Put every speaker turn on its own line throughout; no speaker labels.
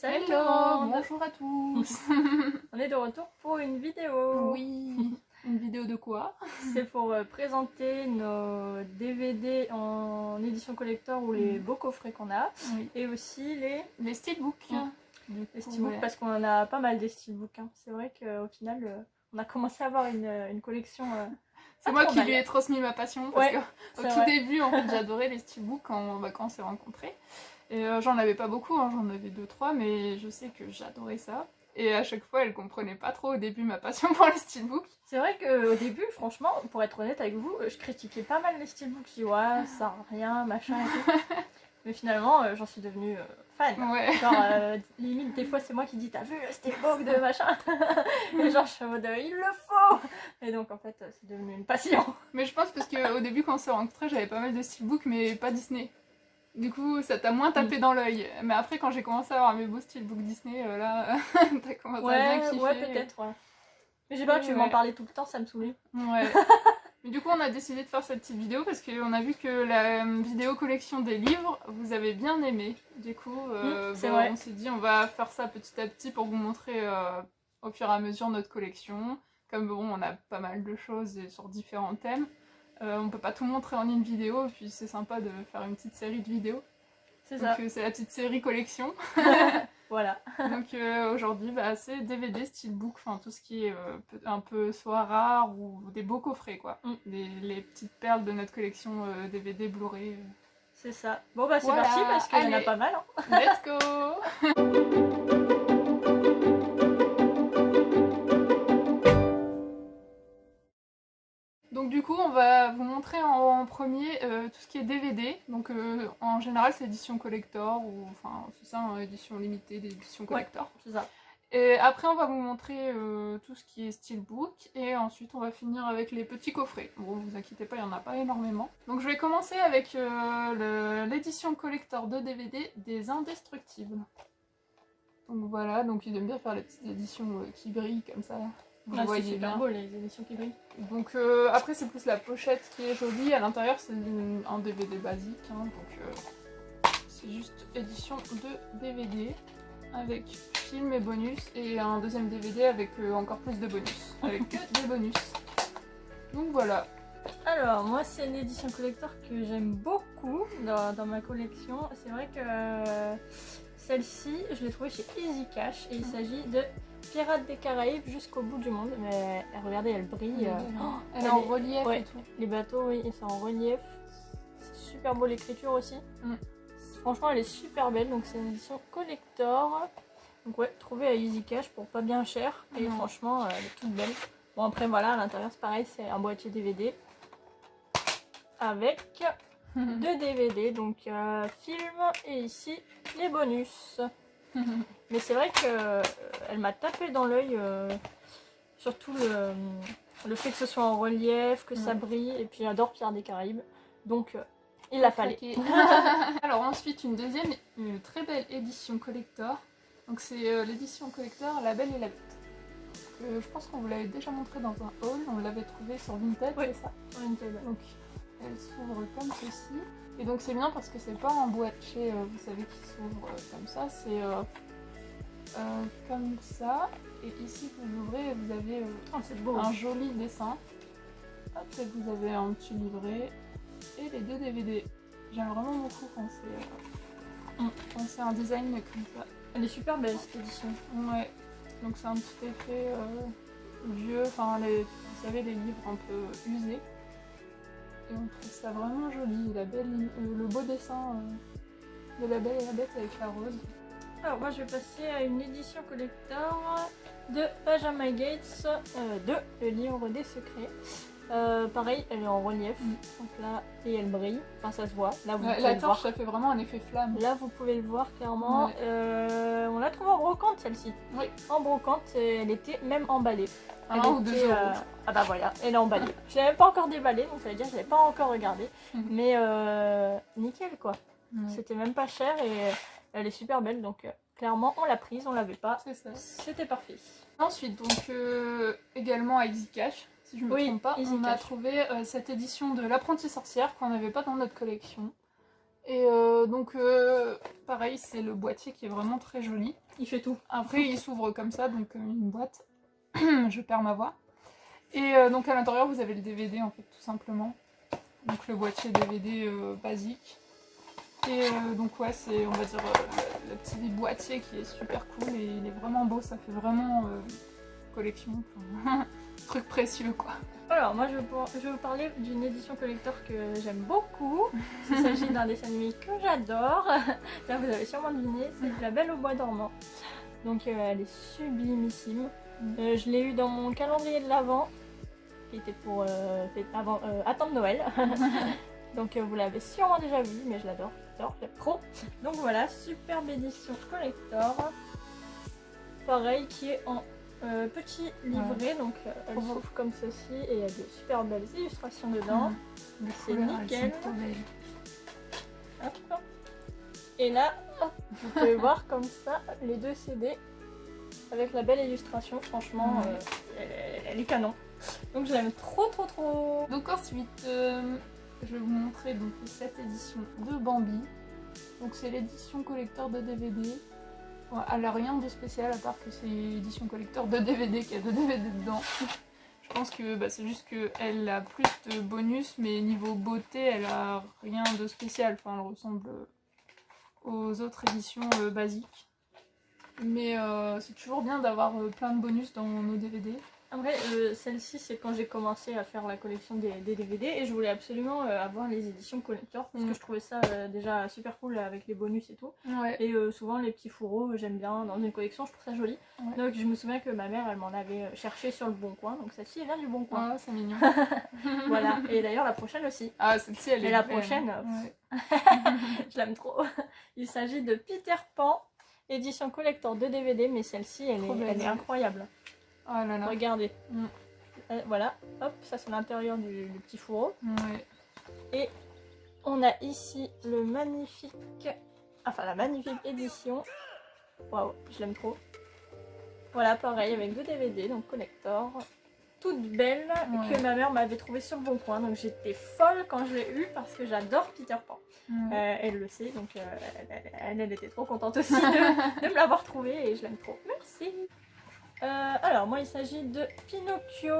Salut tout le
Hello,
monde.
bonjour à tous.
On est de retour pour une vidéo.
Oui, une vidéo de quoi?
C'est pour présenter nos DVD en édition collector ou les beaux coffrets qu'on a.
Oui.
Et aussi
Les steelbooks.
les steelbooks parce qu'on en a pas mal des steelbooks. Hein. C'est vrai qu'au final, on a commencé à avoir une collection.
C'est moi qui lui ai transmis ma passion parce qu'au tout début, en fait, j'adorais les steelbooks quand on s'est rencontrés. Et j'en avais pas beaucoup, hein, j'en avais 2-3, mais je sais que j'adorais ça. Et à chaque fois, elle comprenait pas trop au début ma passion pour les steelbooks.
C'est vrai qu'au début, franchement, pour être honnête avec vous, je critiquais pas mal les steelbooks. Je dis ouais, ça sert à rien, machin et tout. Mais finalement, j'en suis devenue fan.
Ouais.
Genre, limite, des fois, c'est moi qui dis t'as vu le steelbook de machin. Et genre, je suis en mode il le faut. Et donc, en fait, c'est devenu une passion.
Mais je pense parce qu'au début, quand on s'est rencontrés, j'avais pas mal de steelbooks, mais pas Disney. Du coup, ça t'a moins tapé dans l'œil. Mais après, quand j'ai commencé à avoir mes beaux steelbooks Disney, là, t'as commencé à bien kiffer.
Ouais, peut-être, ouais. Mais j'ai pas que tu m'en parlais tout le temps, ça me saoulait.
Ouais. Mais du coup, on a décidé de faire cette petite vidéo parce qu'on a vu que la vidéo collection des livres, vous avez bien aimé. Du coup, on s'est dit on va faire ça petit à petit pour vous montrer au fur et à mesure notre collection. Comme bon, on a pas mal de choses sur différents thèmes. On peut pas tout montrer en une vidéo, et puis c'est sympa de faire une petite série de vidéos.
C'est ça.
Donc c'est la petite série collection.
Voilà.
Donc aujourd'hui, c'est DVD, steelbook, enfin tout ce qui est un peu soit rare ou des beaux coffrets quoi. Les petites perles de notre collection DVD, Blu-ray.
C'est ça. Bon bah c'est parti parce qu'il y en a pas mal. Hein.
Let's go. Donc du coup, on va vous montrer en premier tout ce qui est DVD. Donc en général, c'est édition collector ou enfin c'est ça, hein, édition limitée, édition collector.
Ouais, c'est ça.
Et après, on va vous montrer tout ce qui est steelbook et ensuite on va finir avec les petits coffrets. Bon, vous inquiétez pas, il n'y en a pas énormément. Donc je vais commencer avec l'édition collector de DVD des Indestructibles. Donc voilà, donc ils aiment bien faire les petites éditions qui brillent comme ça.
Vous voyez bien. C'est beau les éditions qui brillent.
Donc après c'est plus la pochette qui est jolie, à l'intérieur c'est un DVD basique, hein, donc c'est juste édition de DVD avec film et bonus et un deuxième DVD avec encore plus de bonus, avec que des bonus. Donc voilà.
Alors moi c'est une édition collector que j'aime beaucoup dans ma collection. C'est vrai que celle-ci je l'ai trouvée chez Easy Cash et il s'agit de Pirates des Caraïbes jusqu'au bout du monde. Mais regardez, elle brille.
Elle est en relief et tout.
Les bateaux, oui, ils sont en relief. C'est super beau l'écriture aussi. Franchement, elle est super belle. Donc c'est une édition collector. Donc ouais, trouvée à Easy Cash pour pas bien cher. Et franchement, elle est toute belle. Bon après voilà, à l'intérieur c'est pareil, c'est un boîtier DVD avec 2 DVD. Donc film et ici les bonus. Mais c'est vrai qu'elle m'a tapé dans l'œil, surtout le fait que ce soit en relief, que ça brille, et puis j'adore Pirates des Caraïbes, donc il l'a fallait.
Alors ensuite une deuxième, une très belle édition collector, donc c'est l'édition collector La Belle et la Bête. Je pense qu'on vous l'avait déjà montré dans un haul, on l'avait trouvé sur Vinted, c'est ça?
Sur Vinted.
Donc elle s'ouvre comme ceci. Et donc c'est bien parce que c'est pas un boîtier, vous savez, qui s'ouvre comme ça, c'est comme ça. Et ici vous ouvrez et vous avez un joli dessin. Hop, et vous avez un petit livret et les 2 DVD. J'aime vraiment beaucoup quand c'est un design comme ça.
Elle est super belle cette édition.
Ouais, donc c'est un petit effet vieux, enfin vous savez les livres un peu usés. Et on trouve ça vraiment joli, le beau dessin de La Belle et la Bête avec la rose.
Alors moi je vais passer à une édition collector de Benjamin Gates de Le Livre des Secrets. Pareil, elle est en relief, donc là, et elle brille, enfin ça se voit. Là, vous pouvez
la
le
torche,
voir.
ça fait vraiment un effet flamme.
Là vous pouvez le voir clairement. On l'a trouvée en brocante celle-ci.
Oui.
En brocante, elle était même emballée.
1 ou 2 euros.
Ah bah voilà, elle est emballée. Je l'avais pas encore déballée, donc ça veut dire que je l'avais pas encore regardée. Mais nickel quoi. C'était même pas cher et elle est super belle, donc clairement on l'a prise, on l'avait pas.
C'est ça.
C'était parfait.
Ensuite, donc également à Easy Cash, si je ne me trompe pas, on a trouvé cette édition de L'Apprentie Sorcière qu'on n'avait pas dans notre collection. Et donc pareil, c'est le boîtier qui est vraiment très joli.
Il fait tout.
Après il s'ouvre comme ça, donc une boîte. Je perds ma voix. Et donc à l'intérieur vous avez le DVD en fait tout simplement. Donc le boîtier DVD basique. Et donc ouais, c'est on va dire le petit boîtier qui est super cool et il est vraiment beau, ça fait vraiment collection, enfin, truc précieux quoi.
Alors moi je vais vous parler d'une édition collector que j'aime beaucoup. Il s'agit d'un dessin animé que j'adore. Là vous avez sûrement deviné, c'est La Belle au bois dormant. Donc elle est sublimissime. Je l'ai eu dans mon calendrier de l'Avent, qui était pour attendre Noël. Donc vous l'avez sûrement déjà vu, mais je l'adore, j'aime trop. Donc voilà, superbe édition collector. Pareil, qui est en petit livret, donc elle s'ouvre comme ceci et il y a de super belles illustrations dedans. C'est nickel. Hop, hop. Et là, vous pouvez voir comme ça les 2 CD avec la belle illustration. Franchement, elle est canon. Donc je l'aime trop.
Donc ensuite, je vais vous montrer donc cette édition de Bambi. Donc c'est l'édition collector de DVD. Bon, elle a rien de spécial à part que c'est l'édition collector de DVD qui a 2 DVD dedans. Je pense que c'est juste qu'elle a plus de bonus, mais niveau beauté, elle a rien de spécial. Enfin, elle ressemble aux autres éditions basiques. Mais c'est toujours bien d'avoir plein de bonus dans nos DVD.
Après, celle-ci, c'est quand j'ai commencé à faire la collection des DVD et je voulais absolument avoir les éditions collector parce que je trouvais ça déjà super cool avec les bonus et tout.
Ouais.
Et souvent, les petits fourreaux, j'aime bien dans une collection, je trouve ça joli. Ouais. Donc, je me souviens que ma mère, elle m'en avait cherché sur le Bon Coin. Donc, celle-ci, elle vient du Bon Coin.
Ah, c'est mignon.
Voilà. Et d'ailleurs, la prochaine aussi.
Ah, celle-ci, elle est.
Et la prochaine, je l'aime trop. Il s'agit de Peter Pan, édition collector de DVD, mais celle-ci, elle est incroyable.
Oh là là.
Regardez. Voilà, hop, ça c'est l'intérieur du petit fourreau.
Ouais.
Et on a ici le magnifique, la magnifique édition. Waouh, je l'aime trop. Voilà, pareil avec 2 DVD, donc collector. Toute belle, que ma mère m'avait trouvée sur le Bon Coin. Donc j'étais folle quand je l'ai eu parce que j'adore Peter Pan. Elle le sait, donc elle était trop contente aussi de me l'avoir trouvé et je l'aime trop. Merci. Alors moi il s'agit de Pinocchio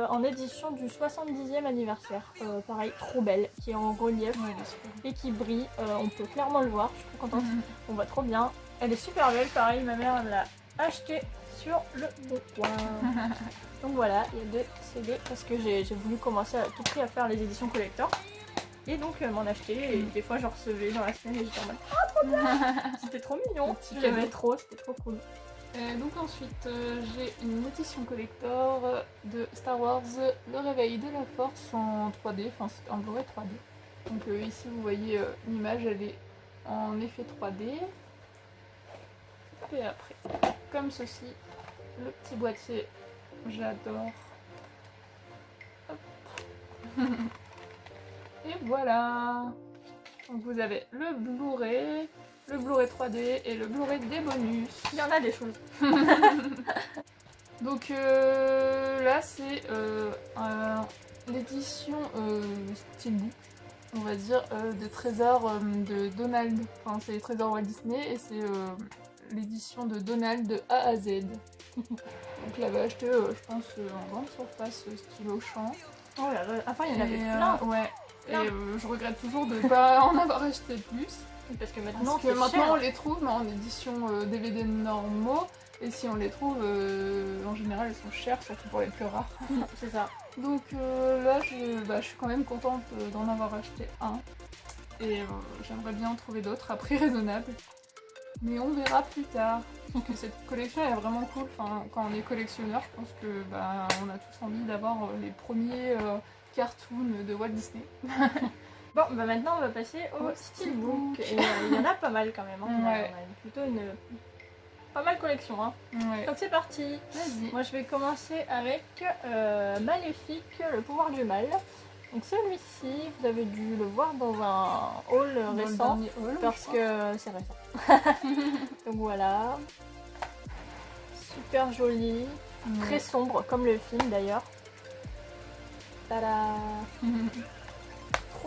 en édition du 70e anniversaire, pareil trop belle, qui est en relief et qui brille, on peut clairement le voir, je suis trop contente, on voit trop bien, elle est super belle, pareil ma mère l'a achetée sur le Bon Coin. Donc voilà, il y a 2 CD parce que j'ai voulu commencer à tout prix à faire les éditions collector et donc m'en acheter et des fois j'en recevais dans la semaine et j'étais en mode ah trop bien, c'était trop mignon, j'aimais trop, c'était trop cool.
Donc ensuite j'ai une édition collector de Star Wars Le Réveil de la Force en 3D, enfin c'est en Blu-ray 3D. Donc ici vous voyez l'image, elle est en effet 3D. Et après, comme ceci, le petit boîtier, j'adore. Et voilà. Donc vous avez le Blu-ray 3D et le Blu-ray des bonus.
Il y en a des choses.
Donc là c'est l'édition Steelbook, on va dire, des trésors de Donald. Enfin c'est les trésors Walt Disney et c'est l'édition de Donald de A à Z. Donc je l'avais acheté je pense en grande surface style Auchan.
Oh là là, enfin il y en avait plein.
Ouais. Plein. Et je regrette toujours de ne pas en avoir acheté plus.
Parce que maintenant,
on les trouve mais en édition DVD normaux et si on les trouve en général elles sont chères, surtout pour les plus rares.
C'est ça.
Donc là je suis quand même contente d'en avoir acheté un et j'aimerais bien en trouver d'autres à prix raisonnable. Mais on verra plus tard. Parce que cette collection est vraiment cool. Enfin, quand on est collectionneur, je pense que on a tous envie d'avoir les premiers cartoons de Walt Disney.
Bon, maintenant on va passer au Steelbook. Et il y en a pas mal quand même. Hein. On a plutôt une pas mal collection. Hein.
Ouais.
Donc c'est parti.
Vas-y.
Moi je vais commencer avec Maléfique, le pouvoir du mal. Donc celui-ci, vous avez dû le voir dans un haul récent, parce que c'est récent. Donc voilà. Super joli, très sombre, comme le film d'ailleurs. Tada.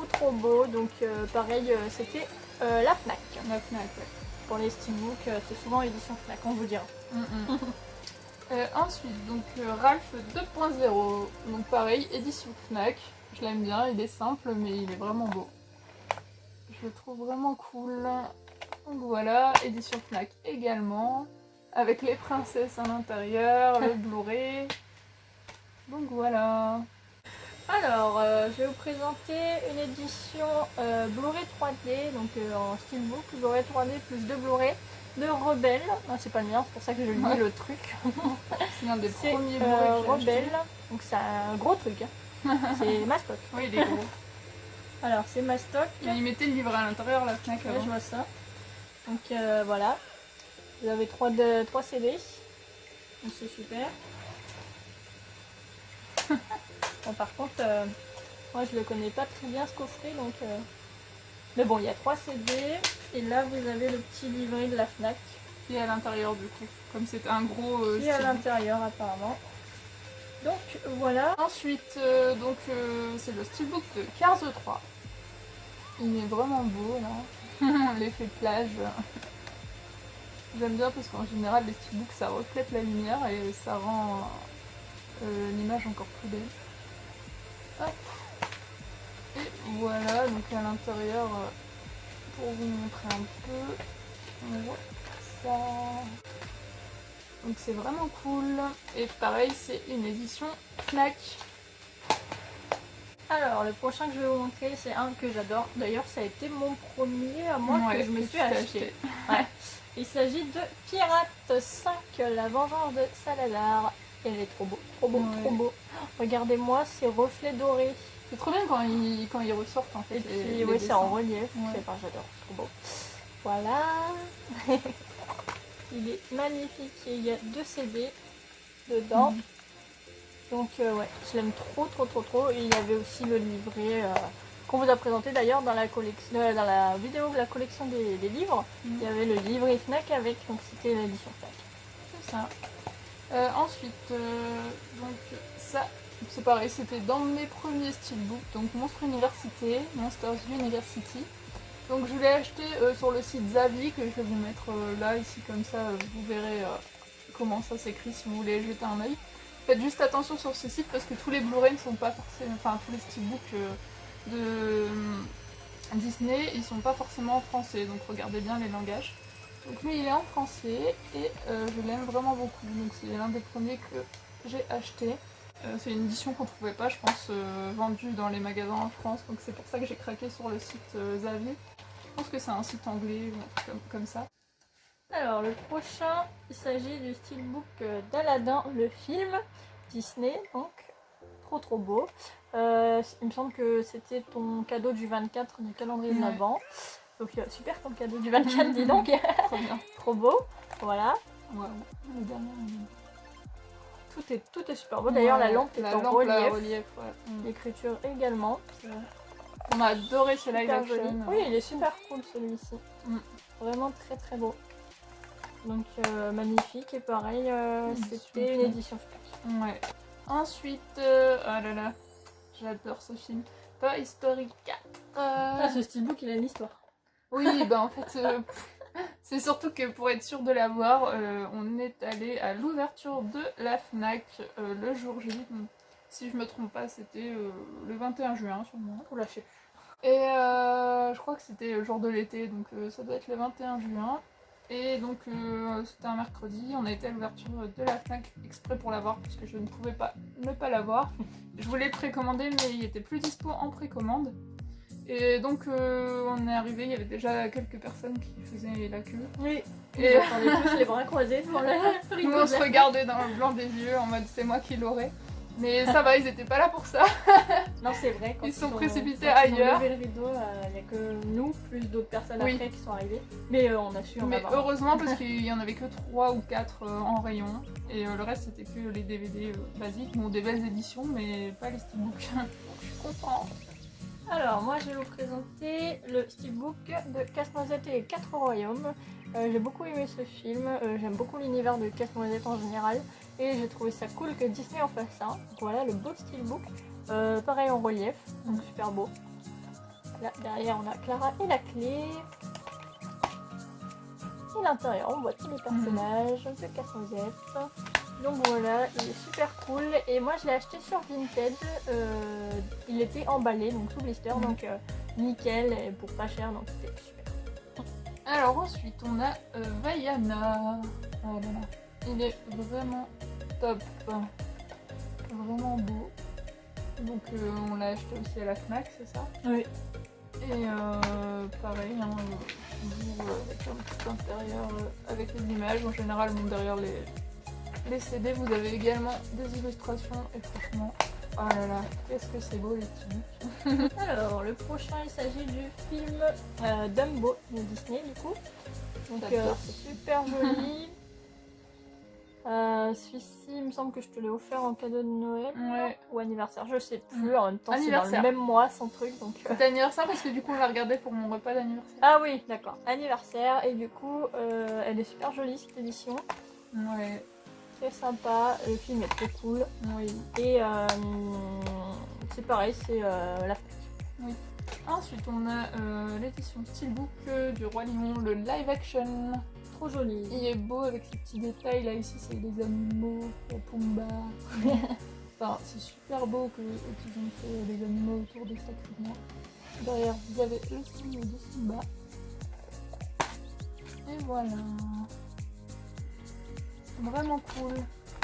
trop beau. Donc pareil, c'était la Fnac.
La Fnac, ouais.
Pour les steelbooks, c'est souvent édition Fnac, on vous dira.
Ensuite, donc Ralph 2.0. Donc pareil, édition Fnac. Je l'aime bien, il est simple, mais il est vraiment beau. Je le trouve vraiment cool. Donc voilà, édition Fnac également. Avec les princesses à l'intérieur, le Blu-ray. Donc voilà.
Alors, je vais vous présenter une édition Blu-ray 3D, donc en steelbook, Blu-ray 3D plus 2 Blu-ray de Rebelle. Non, c'est pas le mien, c'est pour ça que je lis le truc.
C'est l'un des premiers Blu-ray que j'ai
Rebelle, donc c'est un gros truc. Hein. C'est ma stock.
Oui, il est gros.
Alors, c'est ma stock.
Et il mettait le livret à l'intérieur, la Fnac.
Ouais, je vois ça. Donc voilà. Vous avez 3 CD. Donc c'est super. Bon, par contre, moi je le connais pas très bien ce coffret, donc. Mais bon, il y a 3 CD. Et là, vous avez le petit livret de la Fnac.
Qui est à l'intérieur du coup. Comme c'est un gros.
Qui est à l'intérieur apparemment. Donc voilà.
Ensuite, c'est le steelbook de Cars 3. Il est vraiment beau là. L'effet plage. J'aime bien parce qu'en général, les steelbooks ça reflète la lumière et ça rend l'image encore plus belle. Hop. Et voilà, donc à l'intérieur, pour vous montrer un peu, on voit ça. Donc c'est vraiment cool. Et pareil, c'est une édition Fnac.
Alors, le prochain que je vais vous montrer, c'est un que j'adore. D'ailleurs, ça a été mon premier à moi que je me suis acheté. Ouais. Il s'agit de Pirate 5, la vengeance de Salazar. Elle est trop beau, trop beau, trop beau. Regardez-moi ces reflets dorés.
C'est trop bien quand ils ressortent en fait.
Et puis, oui, c'est en relief. Ouais. Enfin, j'adore, trop beau. Voilà. Il est magnifique. Et il y a 2 CD dedans. Donc, ouais, je l'aime trop, trop, trop, trop. Et il y avait aussi le livret qu'on vous a présenté d'ailleurs dans la collection, dans la vidéo de la collection des livres. Il y avait le livret Fnac avec, donc c'était l'édition Fnac.
C'est ça. Ensuite, donc ça, c'est pareil, c'était dans mes premiers steelbooks, donc Monstres Université, Monsters University. Donc je l'ai acheté sur le site Zavi, que je vais vous mettre là, ici, comme ça, vous verrez comment ça s'écrit si vous voulez jeter un œil. Faites juste attention sur ce site parce que tous les Blu-ray ne sont pas forcément, enfin tous les steelbooks de Disney, ils sont pas forcément en français, donc regardez bien les langages. Donc lui il est en français et je l'aime vraiment beaucoup, donc c'est l'un des premiers que j'ai acheté. C'est une édition qu'on trouvait pas, je pense, vendue dans les magasins en France, donc c'est pour ça que j'ai craqué sur le site Zavi. Je pense que c'est un site anglais ou un truc comme ça.
Alors le prochain, il s'agit du steelbook d'Aladin, le film Disney, donc trop trop beau. Il me semble que c'était ton cadeau du 24 du calendrier de l'Avent. Donc super ton cadeau du 24, dis donc.
Trop bien.
Trop beau, voilà.
Ouais, le dernier.
Tout est super beau. D'ailleurs la lampe est en relief.
Ouais.
L'écriture également.
On a adoré ce live action.
Oui, il est super cool celui-ci. Vraiment très très beau. Donc magnifique et pareil, c'était une édition Fnac.
Ouais. Ensuite, oh là là, j'adore ce film. Toy Story 4.
Ah, ce steelbook il a une histoire.
Oui, bah en fait, c'est surtout que pour être sûr de l'avoir, on est allé à l'ouverture de la Fnac le jour J. Si je me trompe pas, c'était le 21 juin sûrement.
Oula, je sais plus.
Et je crois que c'était le jour de l'été, donc ça doit être le 21 juin. Et donc c'était un mercredi, on a été à l'ouverture de la Fnac exprès pour l'avoir parce que je ne pouvais pas ne pas l'avoir. Je voulais le précommander mais il était plus dispo en précommande. Et donc on est arrivé, il y avait déjà quelques personnes qui faisaient la queue.
Oui, et on est tous les bras croisés devant la
Nous on se regardait dans le blanc des yeux en mode c'est moi qui l'aurai. Mais ça va, ils étaient pas là pour ça.
Non, c'est vrai. Quand
ils sont précipités ailleurs.
Ils ont levé le rideau, il n'y a que nous, plus d'autres personnes après qui sont arrivées. Mais on a su en avoir.
Heureusement, parce qu'il y en avait que 3 ou 4 en rayon. Et le reste, c'était que les DVD basiques. Bon, des belles éditions, mais pas les steelbooks. Donc je suis contente.
Alors, moi, je vais vous présenter le steelbook de Casse-Noisette et les 4 Royaumes. J'ai beaucoup aimé ce film. J'aime beaucoup l'univers de Casse-Noisette en général. Et j'ai trouvé ça cool que Disney en fasse ça. Donc voilà, le beau steelbook. Pareil en relief, donc super beau. Là, derrière, on a Clara et la clé. Et l'intérieur, on voit tous les personnages de Casse-Noisette. Donc voilà, il est super cool. Et moi, je l'ai acheté sur Vinted. Il était emballé, donc sous blister. Donc nickel, et pour pas cher, donc c'était super.
Alors ensuite, on a Vaiana. Oh là là. Il est vraiment top. Vraiment beau. Donc on l'a acheté aussi à la Fnac, c'est ça?
Oui.
Et pareil, hein, avec un petit intérieur avec les images. En général, bon, derrière les CD, vous avez également des illustrations. Et franchement, oh là là, qu'est-ce que c'est beau les petits.
Alors, le prochain, il s'agit du film Dumbo de Disney, du coup. Donc c'est super joli. Celui-ci, il me semble que je te l'ai offert en cadeau de Noël ou anniversaire, je sais plus. En même temps, c'est dans le même mois, son truc. Donc
c'est anniversaire parce que du coup, on l'a regardé pour mon repas d'anniversaire.
Ah oui, d'accord, anniversaire. Et du coup, elle est super jolie cette édition.
Ouais.
Très sympa, le film est très cool.
Oui.
Et c'est pareil, c'est la Fnac.
Oui. Ensuite, on a l'édition Steelbook du Roi Lion, le live action.
Trop joli.
Il est beau avec ces petits détails. Là, ici, c'est les animaux, Pumba. Enfin, c'est super beau qu'ils ont fait les animaux autour de Sacrinia. Derrière, vous avez le signe de Simba. Et voilà. Vraiment cool.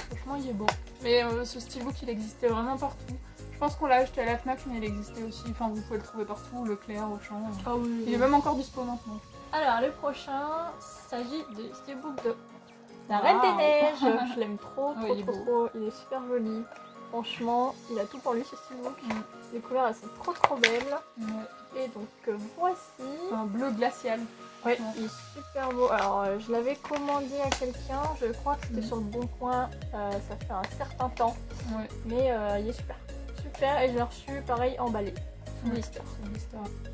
Franchement, il est beau. Mais ce steelbook, il existait vraiment partout. Je pense qu'on l'a acheté à la Fnac, mais il existait aussi. Enfin, vous pouvez le trouver partout, Leclerc, Auchan.
Ah oui.
Il est même encore dispo maintenant.
Alors, le prochain s'agit de steelbook de La Reine des Neiges. Je l'aime trop, trop. Il est super joli. Franchement, il a tout pour lui ce steelbook. Les couleurs, elles sont trop belles. Et donc, voici.
Un bleu glacial.
Oui, il est super beau. Alors, je l'avais commandé à quelqu'un. Je crois que c'était sur le Bon Coin. Ça fait un certain temps. Mais il est super. Super. Et je l'ai reçu, pareil, emballé. Blister.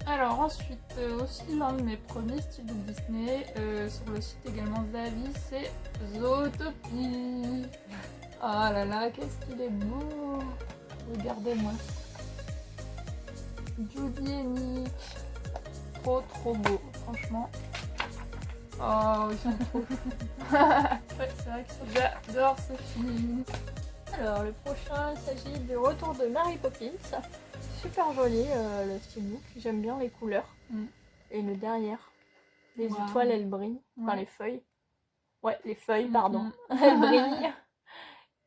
Alors ensuite, aussi l'un de mes premiers steelbooks Disney, sur le site également Zavi, c'est Zootopie. Ah là là, qu'est-ce qu'il est beau. Regardez-moi. Judy et Nick. Trop beau, franchement. Oh, ils sont trop chou. Ouais, c'est vrai que j'adore ce film.
Alors, le prochain, il s'agit du retour de Mary Poppins. Super joli le steelbook, j'aime bien les couleurs. Et le derrière, les étoiles, elles brillent. Enfin, les feuilles. Ouais, les feuilles, pardon. Elles brillent.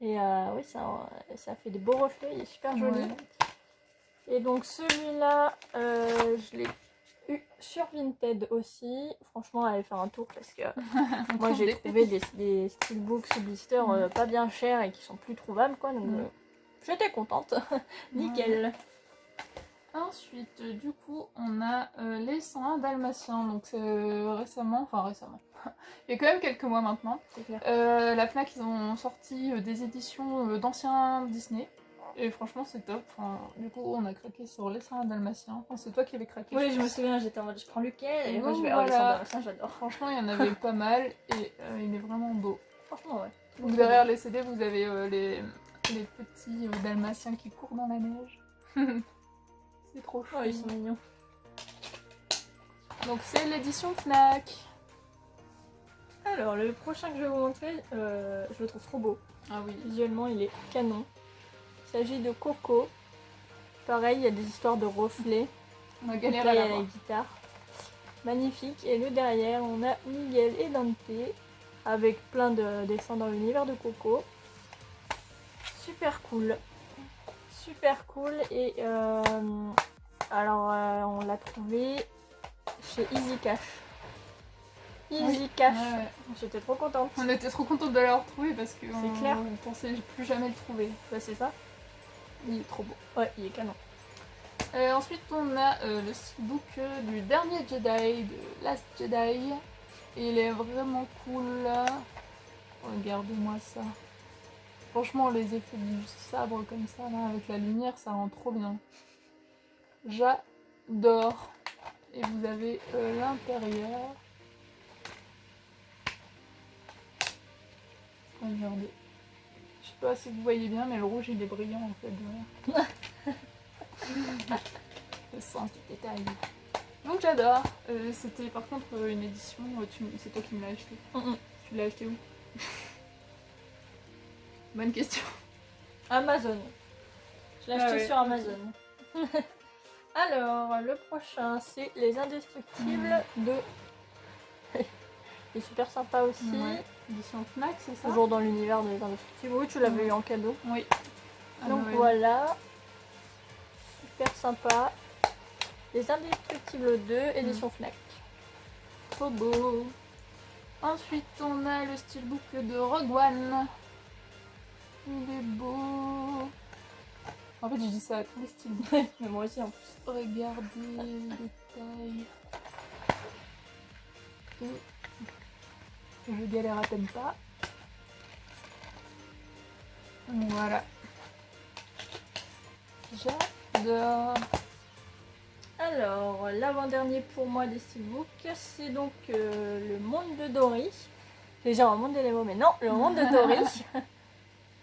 Et oui, ça fait des beaux reflets, il est super joli. Et donc celui-là, je l'ai eu sur Vinted aussi. Franchement, allez faire un tour parce que moi j'ai trouvé des steelbooks sous blister pas bien chers et qui sont plus trouvables, quoi. Donc j'étais contente. Nickel.
Ensuite, du coup, on a les 101 Dalmatiens. Donc c'est récemment. Il y a quand même quelques mois maintenant.
C'est clair.
La Fnac, ils ont sorti des éditions d'anciens Disney. Et franchement, c'est top. Enfin, du coup, on a craqué sur les 101 Dalmatiens. Enfin, c'est toi qui avais craqué.
Oui, je me souviens, j'étais en mode je prends lequel et moi je vais les 101 Dalmatiens, j'adore.
Franchement, il y en avait pas mal et il est vraiment beau.
Franchement, ouais.
Donc derrière les CD, vous avez les petits Dalmatiens qui courent dans la neige. C'est trop chou.
Oh, ils sont mignons.
Donc c'est l'édition Fnac.
Alors, le prochain que je vais vous montrer, je le trouve trop beau.
Ah oui.
Visuellement, il est canon. Il s'agit de Coco. Pareil, il y a des histoires de reflets.
On a galéré à
la guitare. Magnifique. Et le derrière, on a Miguel et Dante avec plein de dessins dans l'univers de Coco. Super cool. Super cool. Et alors, on l'a trouvé chez Easy Cash. Easy Cash. J'étais trop contente.
On était trop contente de l'avoir trouvé parce que
clair.
On pensait plus jamais le trouver.
Bah c'est ça.
Il est trop beau.
Ouais, il est canon.
Ensuite, on a le steelbook du dernier Jedi, de Last Jedi. Et il est vraiment cool. Regardez-moi ça. Franchement, les effets du sabre comme ça, là, avec la lumière, ça rend trop bien. J'adore. Et vous avez l'intérieur. Regardez. Je sais pas si vous voyez bien, mais le rouge il est brillant en fait derrière. Le sens du détail. Donc j'adore. C'était par contre une édition, c'est toi qui me l'as acheté. Tu l'as acheté où? Bonne question.
Amazon. Je l'ai acheté sur Amazon. Alors, le prochain, c'est Les Indestructibles de... Il est super sympa aussi.
Ouais. Édition Fnac, c'est ça?
Toujours dans l'univers des Indestructibles. Oui, tu l'avais eu en cadeau.
Oui.
Donc voilà. Super sympa. Les Indestructibles 2, édition Fnac.
Trop beau. Ensuite, on a le steelbook de Rogue One. Il est beau. En fait, je dis ça à tous les steelbooks.
Mais moi aussi en plus.
Regardez les détails. Je galère à peine pas. Voilà. J'adore.
Alors, l'avant-dernier pour moi des steelbooks, c'est donc le monde de Dory. Déjà un monde de Nemo, mais non, le monde de Dory.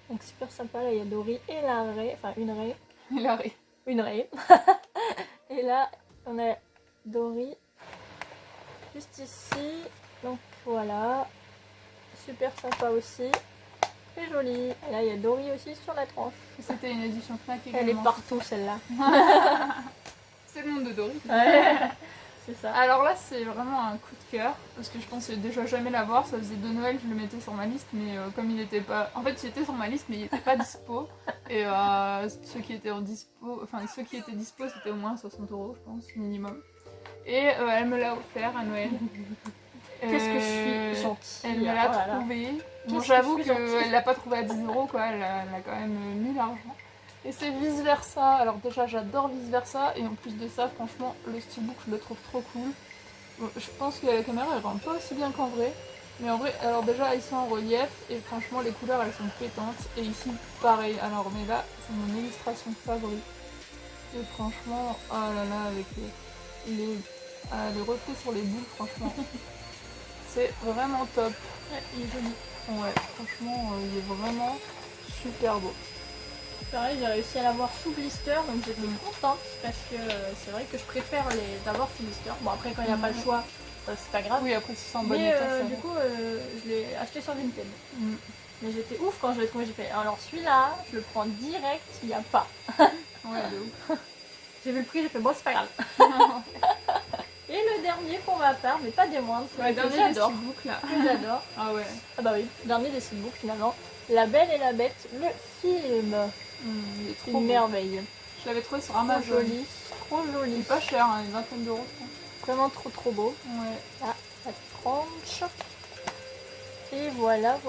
Donc super sympa, là il y a Dory et la raie, enfin une raie.
Et la raie.
Une raie. Et là, on a Dory juste ici. Donc voilà, super sympa aussi. Très jolie. Et là, il y a Dory aussi sur la tranche.
C'était une édition Fnac également.
Elle est partout celle-là.
C'est le monde de Dory.
Ouais, c'est ça.
Alors là, c'est vraiment un coup de cœur parce que je pensais déjà jamais l'avoir. Ça faisait 2 Noël, je le mettais sur ma liste, mais comme il était pas. En fait, il était sur ma liste, mais il était pas dispo. Et ceux qui étaient dispo, c'était au moins 60 €, je pense, minimum. Et elle me l'a offert à Noël.
Qu'est-ce que je suis gentille.
Elle me l'a trouvé. Bon, j'avoue qu'elle l'a pas trouvé à 10 € quoi. Elle a quand même mis l'argent. Et c'est vice versa. Alors déjà j'adore vice versa et en plus de ça franchement le steelbook je le trouve trop cool. Bon, je pense que la caméra elle rend pas aussi bien qu'en vrai. Mais en vrai alors déjà ils sont en relief et franchement les couleurs elles sont pétantes. Et ici pareil. Alors mais là c'est mon illustration favorite. Et franchement oh là là avec les reflets sur les boules franchement. C'est vraiment top.
Ouais, il est joli.
Ouais franchement il est vraiment super beau.
Pareil, j'ai réussi à l'avoir sous blister, donc j'étais contente parce que c'est vrai que je préfère les avoir sous blister. Bon, après, quand il n'y a pas le choix, c'est pas grave.
Oui, après, si c'est en bon
mais
état.
du coup, je l'ai acheté sur Vinted. Mais j'étais ouf quand je l'ai trouvé. J'ai fait alors celui-là, je le prends direct, il n'y a pas.
Ouais, de ouf.
J'ai vu le prix, j'ai fait bon, c'est pas grave. Et le dernier pour ma part, mais pas des moindres,
c'est le dernier des steelbooks là.
Que j'adore.
Ah ouais.
Ah bah oui, dernier des steelbooks finalement. La Belle et la Bête, le film.
Il est trop
une merveille.
Je l'avais trouvé sur Amazon.
Joli. Trop joli.
Il est pas cher, hein, une vingtaine d'euros je pense.
Vraiment trop beau.
Ouais.
Là, la tranche. Et voilà.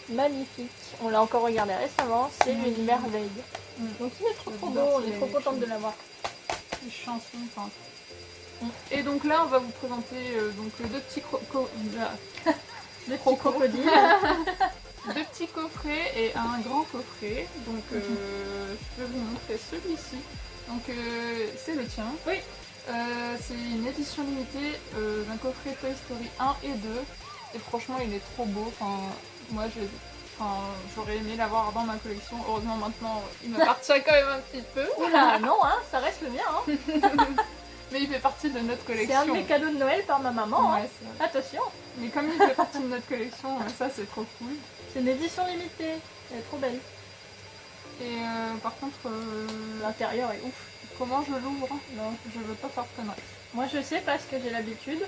Magnifique. On l'a encore regardé récemment, c'est une merveille. Donc il est trop beau, on est trop contente de l'avoir.
Les chansons, enfin. Et donc là on va vous présenter donc deux petits
crocodiles.
2 petits coffrets et un grand coffret. Donc je vais vous montrer celui-ci. Donc c'est le tien.
Oui.
C'est une édition limitée d'un coffret Toy Story 1 et 2. Et franchement il est trop beau. Enfin, moi j'aurais aimé l'avoir dans ma collection. Heureusement maintenant il m'appartient quand même un petit peu.
Oula, non hein, ça reste le mien. Hein.
Mais il fait partie de notre collection.
C'est un de mes cadeaux de Noël par ma maman.
Ouais,
hein. Attention.
Mais comme il fait partie de notre collection, ça c'est trop cool.
C'est une édition limitée. Elle est trop belle.
Et par contre,
l'intérieur est ouf.
Comment je l'ouvre? Non, je veux pas faire de conneries.
Moi je sais parce que j'ai l'habitude.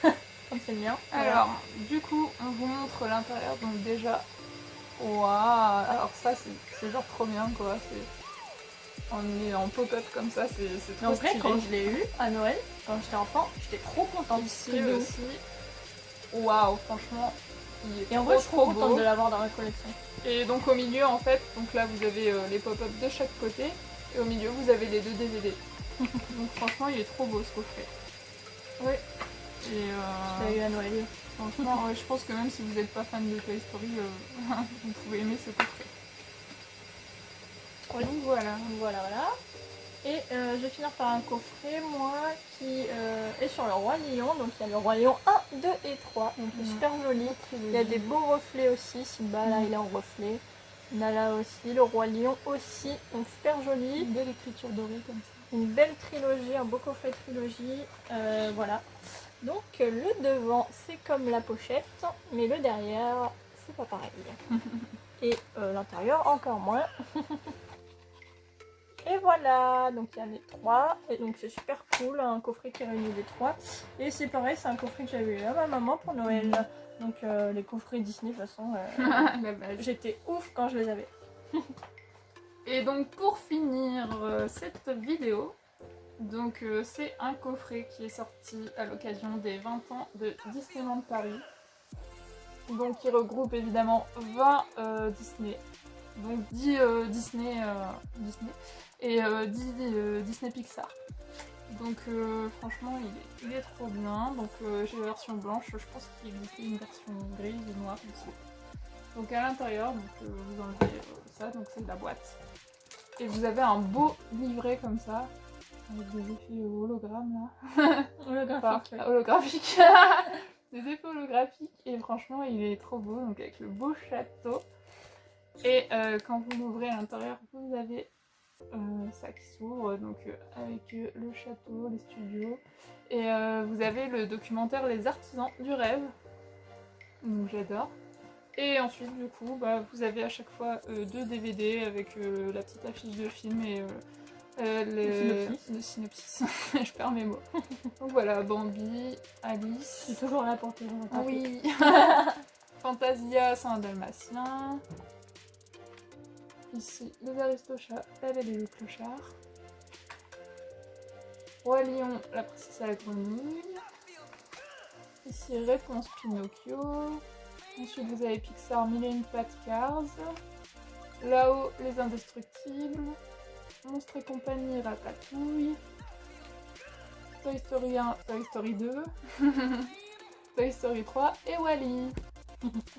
Comme c'est le mien.
Alors, du coup, on vous montre l'intérieur. Donc déjà, waouh. Alors ça, c'est genre trop bien quoi. On est en pop-up comme ça, c'est trop
stylé. Quand je l'ai eu à Noël, quand j'étais enfant, j'étais trop contente.
Ici aussi. Waouh, franchement, il est
et en vrai, je suis trop contente de l'avoir dans ma collection.
Et donc au milieu, en fait, donc là vous avez les pop-up de chaque côté, et au milieu vous avez les 2 DVD. Donc franchement, il est trop beau ce coffret.
Oui.
Et
je l'ai eu à Noël.
Franchement, je pense que même si vous n'êtes pas fan de Toy Story, vous pouvez aimer ce coffret.
Oui. Donc voilà. Et je vais finir par un coffret, moi, qui est sur le Roi Lion. Donc il y a le Roi Lion 1, 2 et 3. Donc super joli. Il y a des beaux reflets aussi. Simba là, il est en reflet. On a là aussi le Roi Lion aussi. Donc super joli.
Une belle écriture dorée comme ça.
une belle trilogie, un beau coffret trilogie, voilà. Donc le devant c'est comme la pochette, mais le derrière c'est pas pareil. Et l'intérieur encore moins. Et voilà, donc il y en a 3, et donc c'est super cool, un coffret qui réunit les 3. Et c'est pareil, c'est un coffret que j'avais eu à ma maman pour Noël. Donc les coffrets Disney de toute façon, j'étais ouf quand je les avais.
Et donc pour finir cette vidéo, donc c'est un coffret qui est sorti à l'occasion des 20 ans de Disneyland Paris. Donc il regroupe évidemment 20 Disney. Donc 10 Disney et 10 Disney Pixar. Donc franchement il est trop bien. Donc j'ai la version blanche, je pense qu'il existait une version grise ou noire aussi. Donc à l'intérieur, vous enlevez ça, donc c'est de la boîte. Et vous avez un beau livret comme ça, avec des effets hologrammes là.
Holographique.
Enfin, holographiques. Des effets holographiques, et franchement il est trop beau, donc avec le beau château. Et quand vous l'ouvrez à l'intérieur, vous avez ça qui s'ouvre, donc avec le château, les studios. Et vous avez le documentaire Les Artisans du Rêve, donc j'adore. Et ensuite, du coup, vous avez à chaque fois 2 DVD avec la petite affiche de film et le synopsis. Je perds mes mots. Donc voilà, Bambi, Alice.
Je suis toujours là pour te dire.
Oui. Fantasia, c'est un dalmatien. Ici, les Aristochats, la Belle et le Clochard. Roi Lion, la princesse à la grenouille. Ici, Réponse Pinocchio. Ensuite, vous avez Pixar, Mille et une pattes Cars. Là-haut, Les Indestructibles. Monstres et compagnie, Ratatouille. Toy Story 1, Toy Story 2. Toy Story 3 et Wall-E.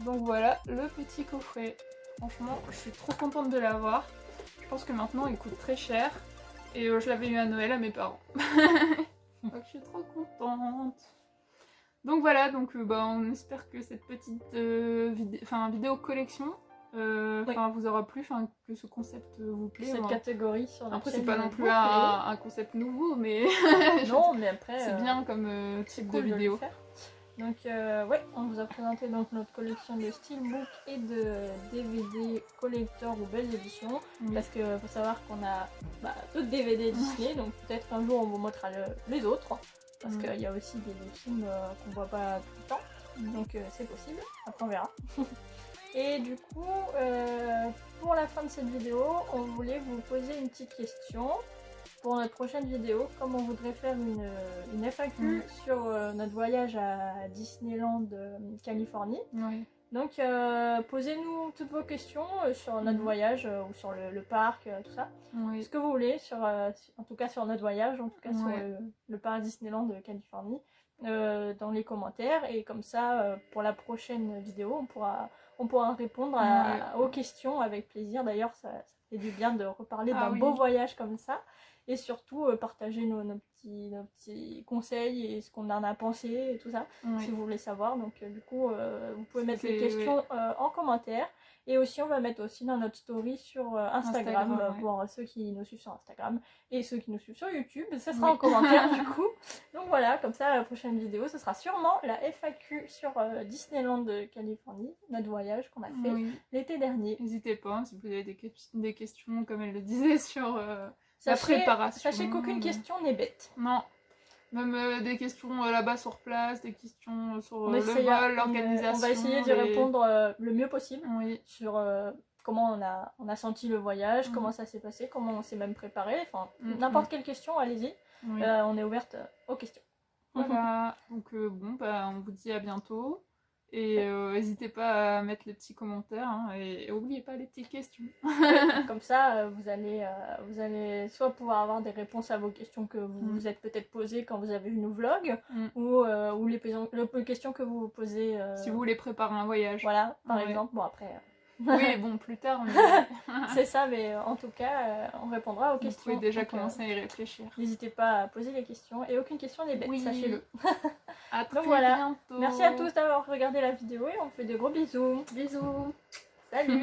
Donc voilà le petit coffret. Franchement, je suis trop contente de l'avoir. Je pense que maintenant il coûte très cher. Et je l'avais eu à Noël à mes parents. Donc je suis trop contente. Donc voilà, donc on espère que cette petite vidéo collection vous aura plu, que ce concept vous plaît.
Cette catégorie sur la
Après
chaîne
c'est pas non plus
YouTube,
un concept nouveau, mais
non, mais après
c'est bien comme type
cool
de vidéo.
le faire. Donc ouais, on vous a présenté donc notre collection de steelbook et de DVD collector ou belles éditions.
Oui.
Parce que faut savoir qu'on a d'autres DVD Disney, donc peut-être un jour on vous montrera les autres. Parce qu'il y a aussi des films qu'on voit pas tout le temps. Donc c'est possible, après on verra. Et du coup, pour la fin de cette vidéo, on voulait vous poser une petite question. Pour notre prochaine vidéo, comme on voudrait faire une FAQ sur notre voyage à Disneyland Californie.
Oui.
Donc posez-nous toutes vos questions sur notre voyage ou sur le parc, tout ça.
Oui.
Ce que vous voulez, en tout cas sur notre voyage, en tout cas sur le parc Disneyland de Californie, dans les commentaires. Et comme ça, pour la prochaine vidéo, on pourra répondre aux questions avec plaisir. D'ailleurs, ça fait du bien de reparler d'un beau voyage comme ça. Et surtout partager nos petits conseils et ce qu'on en a pensé et tout ça, si vous voulez savoir. Donc du coup, vous pouvez mettre les questions en commentaire. Et aussi, on va mettre aussi dans notre story sur Instagram pour ceux qui nous suivent sur Instagram. Et ceux qui nous suivent sur YouTube, ça sera en commentaire du coup. Donc voilà, comme ça, la prochaine vidéo, ce sera sûrement la FAQ sur Disneyland de Californie, notre voyage qu'on a fait l'été dernier.
N'hésitez pas, si vous avez des questions, comme elle le disait, sur... la préparation.
Sachez qu'aucune question n'est bête.
Non. Même des questions là-bas sur place, des questions sur le vol, l'organisation.
On va essayer d'y répondre le mieux possible sur comment on a senti le voyage, comment ça s'est passé, comment on s'est même préparé. Enfin, n'importe quelle question, allez-y. On est ouverte aux questions.
Voilà. Donc on vous dit à bientôt. Et n'hésitez pas à mettre les petits commentaires et n'oubliez pas les petites questions.
Comme ça, vous allez soit pouvoir avoir des réponses à vos questions que vous vous êtes peut-être posées quand vous avez vu nos vlogs, ou les questions que vous vous posez...
si vous voulez préparer un voyage.
Voilà, par exemple. Bon, après...
Oui, bon, plus tard. Mais...
c'est ça, mais en tout cas, on répondra aux questions.
Vous pouvez déjà commencer à y réfléchir.
N'hésitez pas à poser les questions, et aucune question n'est bête, sachez-le.
À très bientôt.
Merci à tous d'avoir regardé la vidéo, et on fait de gros bisous.
Bisous.
Salut.